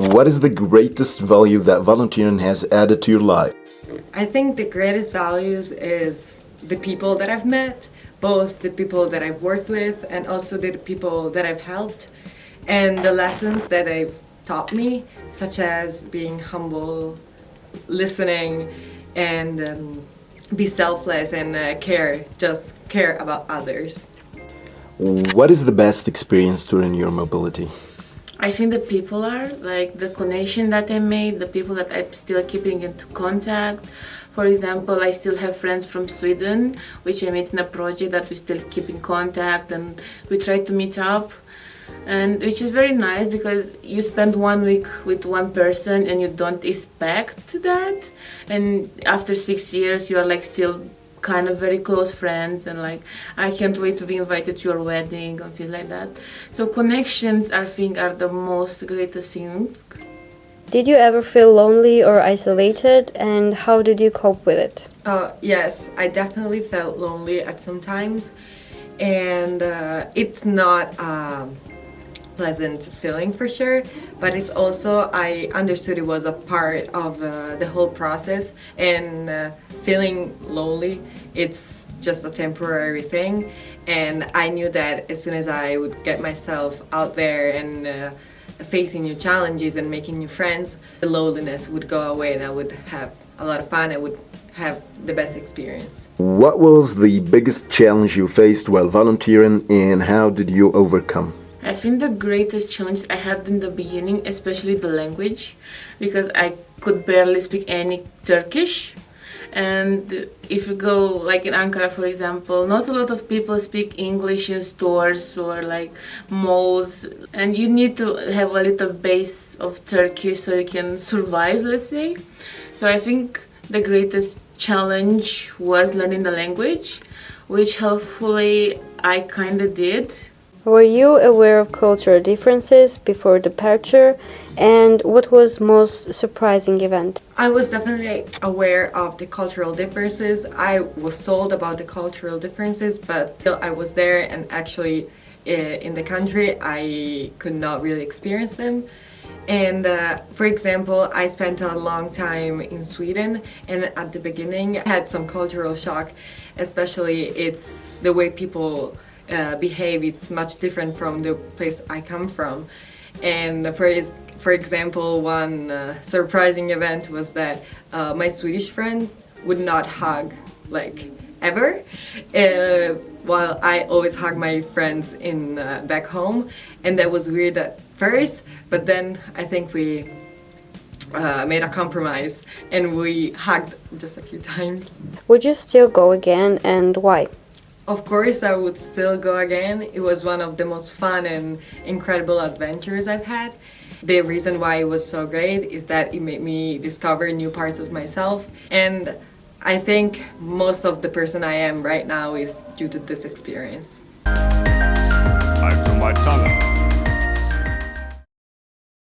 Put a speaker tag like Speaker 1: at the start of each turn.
Speaker 1: What is the greatest value that volunteering has added to your life?
Speaker 2: I think the greatest values is the people that I've met, both the people that I've worked with and also the people that I've helped, and the lessons that they've taught me, such as being humble, listening, and be selfless and just care about others.
Speaker 1: What is the best experience during your mobility?
Speaker 3: I think the people are, like the connection that I made, the people that I'm still keeping into contact. For example, I still have friends from Sweden, which I met in a project that we still keep in contact, and we try to meet up. And which is very nice because you spend 1 week with one person and you don't expect that. And after 6 years, you are like still kind of very close friends, and like I can't wait to be invited to your wedding and things like that. So connections, I think, are the most greatest things.
Speaker 4: Did you ever feel lonely or isolated, and how did you cope with it?
Speaker 2: Yes, I definitely felt lonely at some times, and it's not a pleasant feeling for sure, but it's also, I understood it was a part of the whole process, and feeling lonely, it's just a temporary thing, and I knew that as soon as I would get myself out there and facing new challenges and making new friends, the loneliness would go away and I would have a lot of fun. I would have the best experience.
Speaker 1: What was the biggest challenge you faced while volunteering, and how did you overcome?
Speaker 3: I think the greatest challenge I had in the beginning, especially the language, because I could barely speak any Turkish. And if you go, like in Ankara, for example, not a lot of people speak English in stores or like malls, and you need to have a little base of Turkish so you can survive, let's say. So I think the greatest challenge was learning the language, which hopefully I kind of did.
Speaker 4: Were you aware of cultural differences before departure, and what was most surprising event?
Speaker 2: I was definitely aware of the cultural differences. I was told about the cultural differences, but till I was there and actually in the country, I could not really experience them. And for example, I spent a long time in Sweden, and at the beginning I had some cultural shock, especially it's the way people behave. It's much different from the place I come from. And for example, one surprising event was that my Swedish friends would not hug, like, ever, while I always hug my friends in back home, and that was weird at first, but then I think we made a compromise and we hugged just a few times.
Speaker 4: Would you still go again, and why?
Speaker 2: Of course, I would still go again. It was one of the most fun and incredible adventures I've had. The reason why it was so great is that it made me discover new parts of myself, and I think most of the person I am right now is due to this experience.
Speaker 5: I my tongue.